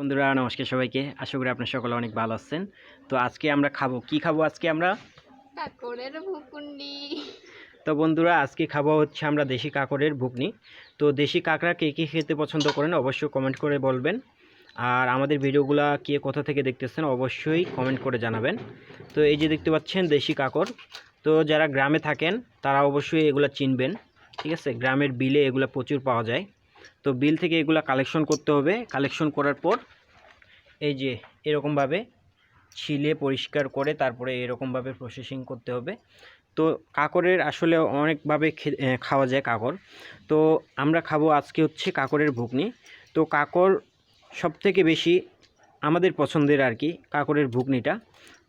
বন্ধুরা নমস্কার সবাইকে। আশা করি আপনারা সকলে অনেক ভালো আছেন। তো আজকে আমরা খাবো আজকে আমরা কাকড়ের ভুকুন্ডি। তো বন্ধুরা আজকে খাবো হচ্ছে আমরা দেশি কাঁকড়ের ভুকনি। তো দেশি কাঁকড়া কে কে খেতে পছন্দ করেন অবশ্যই কমেন্ট করে বলবেন। আর আমাদের ভিডিওগুলো কে কোথা থেকে দেখতেছেন অবশ্যই কমেন্ট করে জানাবেন। তো এই যে দেখতে পাচ্ছেন দেশি কাঁকড়। তো যারা গ্রামে থাকেন তারা অবশ্যই এগুলো চিনবেন, ঠিক আছে। গ্রামের বিলে এগুলো প্রচুর পাওয়া যায়। তো বিল থেকে এগুলো কালেকশন করতে হবে। কালেকশন করার পর এই যে এরকমভাবে ছিলে পরিষ্কার করে তারপরে এরকমভাবে প্রসেসিং করতে হবে। তো কাঁকড়ের আসলে অনেকভাবে খাওয়া যায় কাঁকড়। তো আমরা খাবো আজকে হচ্ছে কাঁকড়ের ভুকনি। তো কাঁকড় সবথেকে বেশি আমাদের পছন্দের আর কি কাঁকড়ের ভুকনিটা।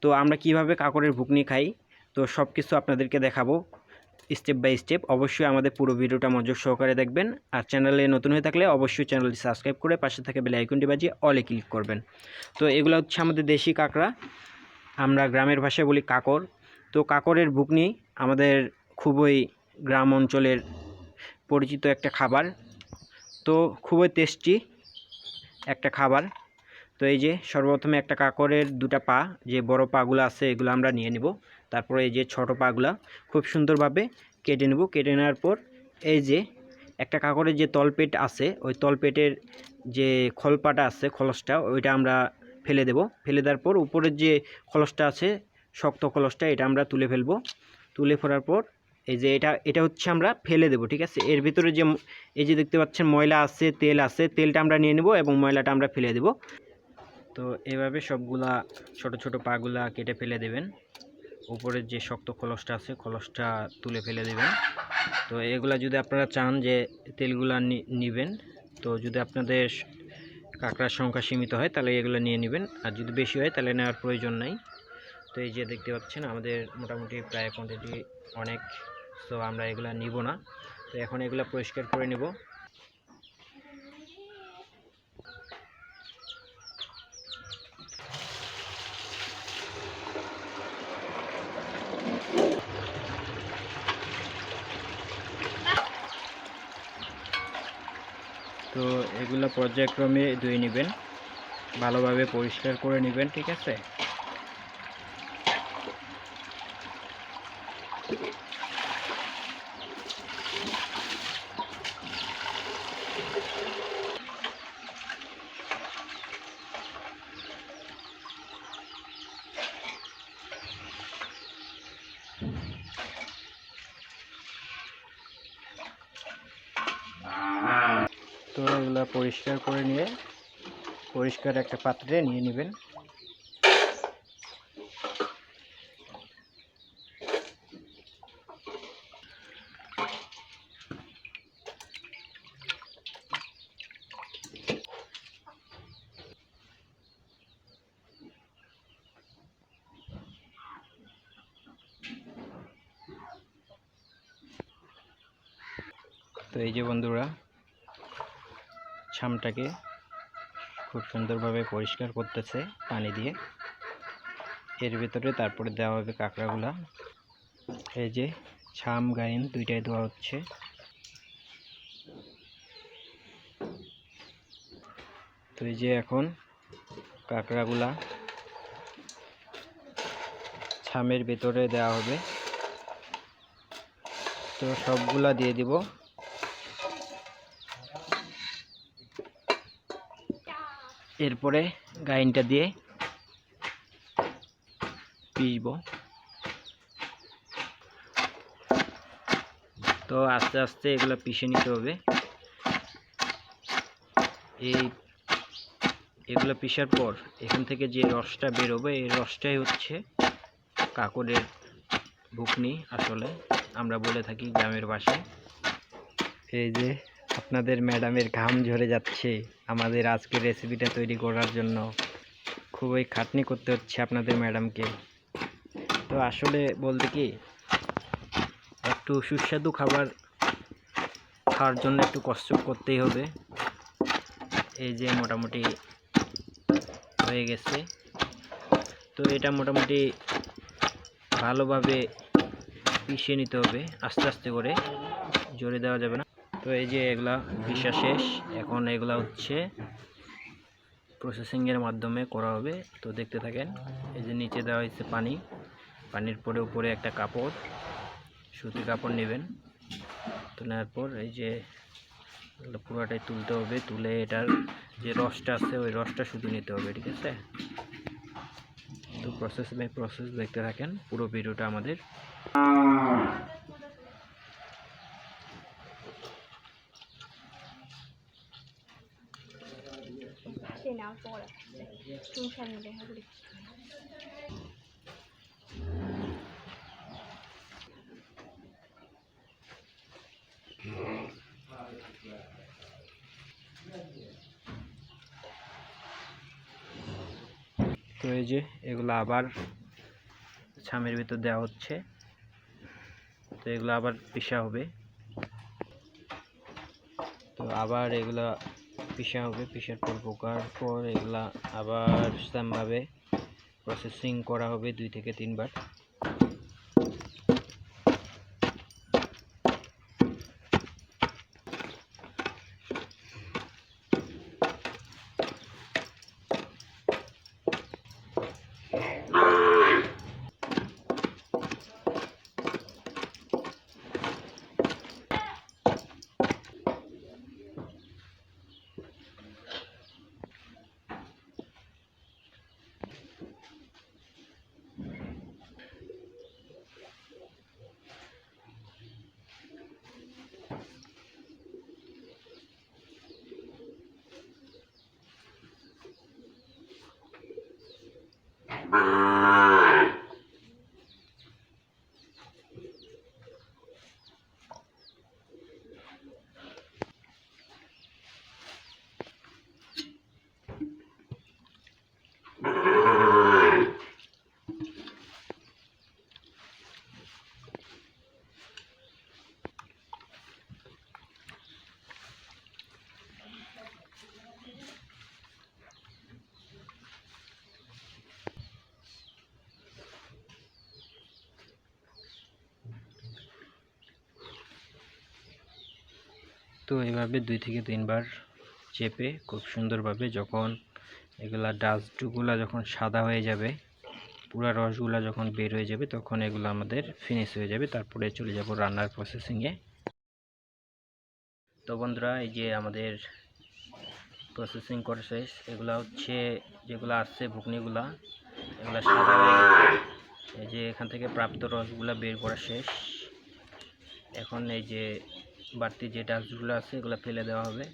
তো আমরা কিভাবে কাঁকড়ের ভুকনি খাই তো সব কিছু আপনাদেরকে দেখাবো স্টেপ বাই স্টেপ। অবশ্যই আমাদের পুরো ভিডিওটা মনোযোগ সহকারে দেখবেন। আর চ্যানেলে নতুন হয়ে থাকলে অবশ্যই চ্যানেলটি সাবস্ক্রাইব করে পাশে থাকা বেল আইকনটি বাজিয়ে অলে ক্লিক করবেন। তো এগুলো হচ্ছে আমাদের দেশি কাঁকড়া, আমরা গ্রামের ভাষায় বলি কাঁকড়। তো কাঁকড়ের ভুকনি আমাদের খুবই গ্রাম অঞ্চলের পরিচিত একটা খাবার। তো খুবই টেস্টি একটা খাবার। তো এই যে সর্বপ্রথমে একটা কাঁকড়ের দুটা পা, যে বড় পাগুলো আছে এগুলো আমরা নিয়ে নিব। তারপরে এই যে ছোট পাগুলা খুব সুন্দরভাবে কেটে নেব। কেটে নেওয়ার পর এই যে একটা কাঁকড়ের যে তলপেট আছে ওই তলপেটের যে খোলপাটা আছে খলসটা ওইটা আমরা ফেলে দেব। ফেলে দেওয়ার পর উপরের যে খলসটা আছে শক্ত খলসটা এটা আমরা তুলে ফেলব। তুলে ফেলার পর এই যে এটা হচ্ছে আমরা ফেলে দেব, ঠিক আছে। এর ভিতরে যে এই যে দেখতে পাচ্ছেন ময়লা আছে, তেল আছে, তেলটা আমরা নিয়ে নেব এবং ময়লাটা আমরা ফেলে দেব। তো এভাবে সবগুলা ছোট ছোট পাগুলা কেটে ফেলে দেবেন। উপরের যে শক্ত খলসটা আছে খলসটা তুলে ফেলে দেবেন। তো এগুলা যদি আপনারা চান যে তেলগুলা নেবেন, তো যদি আপনাদের কাঁকড়ার সংখ্যা সীমিত হয় তাহলে এগুলো নিয়ে নেবেন, আর যদি বেশি হয় তাহলে নেওয়ার প্রয়োজন নাই। তো এই যে দেখতে পাচ্ছেন আমাদের মোটামুটি প্রায় কোয়ান্টিটি অনেক, তো আমরা এগুলা নিব না। তো এখন এগুলা পরিষ্কার করে নেব। তো এগুলো পর্যায়ক্রমে ধুয়ে নেবেন, ভালোভাবে পরিষ্কার করে নেবেন, ঠিক আছে। তো এগুলো পরিষ্কার করে নিয়ে পরিষ্কার একটা পাত্রে নিয়ে নেবেন। তো এই যে বন্ধুরা ছামটাকে খুব সুন্দরভাবে পরিষ্কার করতেছে পানি দিয়ে। এর ভিতরে তারপরে দেওয়া হবে কাঁকড়াগুলা। এই যে ছাম গাইন দুইটাই দেওয়া হচ্ছে। তো এই যে এখন কাঁকড়াগুলা ছামের ভিতরে দেওয়া হবে। তো সবগুলা দিয়ে দিব। এরপরে গাইনটা দিয়ে পিষব। তো আস্তে আস্তে এগুলো পিষে নিতে হবে। এগুলো পিষার পর এখান থেকে যে রসটা বেরোবে এই রসটাই হচ্ছে কাঁকড়ের ভুকনি আসলে আমরা বলে থাকি গ্রামের ভাষায়। এই যে আপনাদের ম্যাডামের ঘাম ঝরে যাচ্ছে আমাদের আজকের রেসিপিটা তৈরি করার জন্য। খুবই খাটনি করতে হচ্ছে আপনাদের ম্যাডামকে। তো আসলে বলতে কি একটু সুস্বাদু খাবার খাওয়ার জন্য একটু কষ্ট করতেই হবে। এই যে মোটামুটি হয়ে গেছে। তো এটা মোটামুটি ভালোভাবে পিষিয়ে নিতে হবে আস্তে আস্তে করে, জোরে দেওয়া যাবে না। তো এই যে এগুলা পিষা শেষ, এখন এগুলা হচ্ছে প্রসেসিংয়ের মাধ্যমে করা হবে। তো দেখতে থাকেন। এই যে নিচে দেওয়া হয়েছে পানি, পানির পরে উপরে একটা কাপড়, সুতি কাপড় নেবেন। তো নেওয়ার পর এই যে পুরোটাই তুলতে হবে, তুলে এটার যে রসটা আছে ওই রসটা শুধু নিতে হবে, ঠিক আছে? তো প্রসেস বাই প্রসেস দেখতে থাকেন পুরো ভিডিওটা আমাদের। তো এই যে এগুলো আবার ছামের ভিতর দেওয়া হচ্ছে। তো এগুলো আবার পিষা হবে। তো আবার এগুলা পিষা হবে, পিষার পর পোকার পর এগুলা আবার সেমভাবে প্রসেসিং করা হবে 2 থেকে 3 বার। তো এইভাবে 2 থেকে 3 বার চেপে খুব সুন্দরভাবে যখন এগুলা ডাস্টগুলা যখন সাদা হয়ে যাবে, পুরো রসগুলা যখন বের হয়ে যাবে, তখন এগুলো আমাদের ফিনিশ হয়ে যাবে। তারপরে চলে যাব রান্নার প্রসেসিংয়ে। তো বন্ধুরা, এই যে আমাদের প্রসেসিং করা শেষ। এগুলা হচ্ছে যেগুলো আসছে ভুকনিগুলা, এগুলা সাদা হয়ে গেছে। এই যে এখান থেকে প্রাপ্ত রসগুলা বের করা শেষ। এখন এই যে বাড়তি যে ডাস্টগুলো আছে এগুলো ফেলে দেওয়া হবে।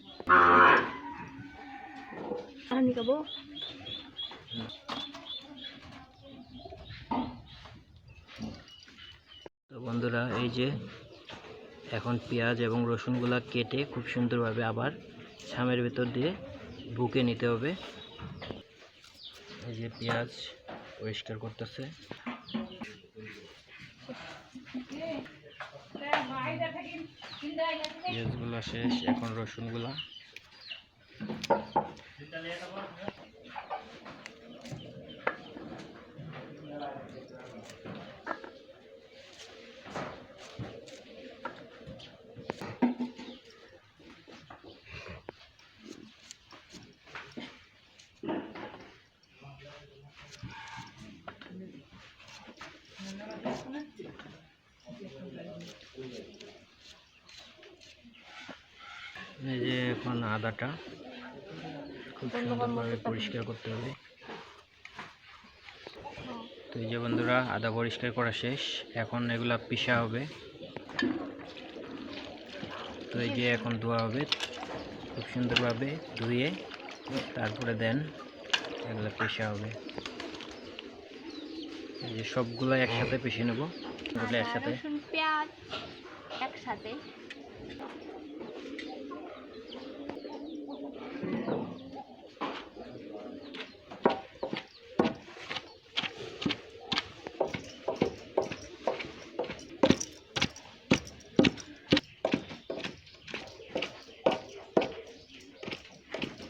তো বন্ধুরা, এই যে এখন পেঁয়াজ এবং রসুনগুলা কেটে খুব সুন্দরভাবে আবার ছামের ভেতর দিয়ে বুকে নিতে হবে। এই যে পেঁয়াজ পরিষ্কার করতেছে। পেঁয়াজগুলো শেষ, এখন রসুনগুলা। এই যে এখন আদাটা খুব সুন্দরভাবে পরিষ্কার করতে হবে। তো এই যে বন্ধুরা, আদা পরিষ্কার করা শেষ। এখন এগুলা পিষা হবে। তো এই যে এখন ধোয়া হবে, খুব সুন্দরভাবে ধুয়ে তারপরে দেন এগুলো পিষা হবে। এই যে সবগুলো একসাথে পিষে নেব, এগুলো একসাথে। পেঁয়াজ একসাথে।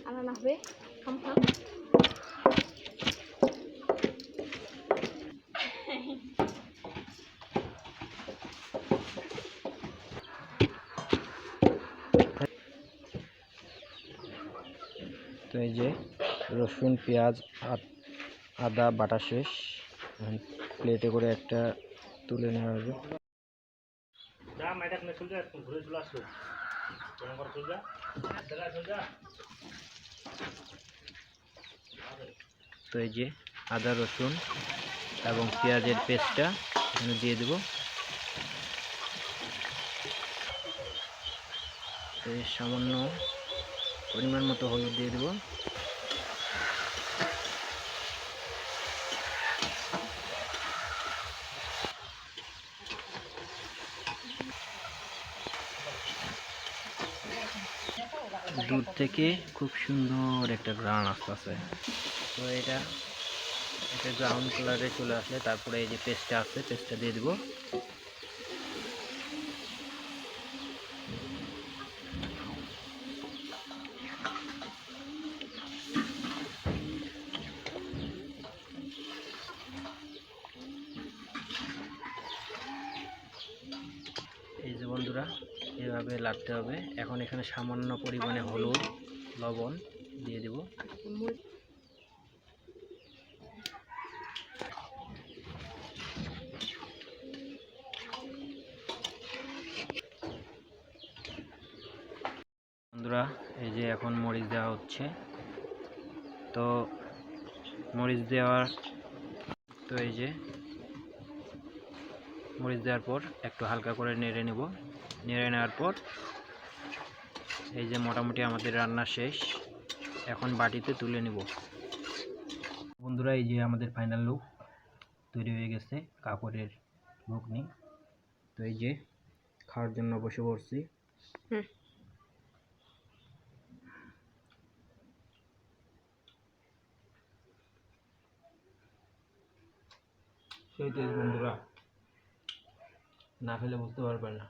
আনা হবে খামখা। তো এই যে রসুন পেঁয়াজ আদা বাটা শেষ, প্লেটে করে একটা তুলে নেওয়া হবে। তো এই যে আদা রসুন এবং পেঁয়াজের পেস্টটা এখানে দিয়ে দেব। সামান্য পরিমাণ মতো হলুদ দিয়ে দেব। দূর থেকে খুব সুন্দর একটা ঘ্রাণ আসতেছে। তো এটা একটা ব্রাউন কালারে চলে আসলে তারপরে এই যে পেস্টটা আছে, পেস্টটা দিয়ে দেব। এই যে বন্ধুরা, এভাবে লাগতে হবে। এখন এখানে সামান্য পরিমাণে হলুদ লবণ দিয়ে দেব। বন্ধুরা এই যে এখন মরিচ দেওয়া হচ্ছে। তো মরিচ দেওয়ার এই যে মরিচ দেওয়ার পর একটু হালকা করে নেড়ে নেব। নেড়ে নেওয়ার পর এই যে মোটামুটি আমাদের রান্না শেষ। এখন বাটিতে তুলে নেব। বন্ধুরা এই যে আমাদের ফাইনাল লুক তৈরি হয়ে গেছে কাকরের ঘুগনি। তো এই যে খাওয়ার জন্য বসে পড়ছি। সেই টেস্ট বন্ধুরা, না খেলে বুঝতে পারবেন না।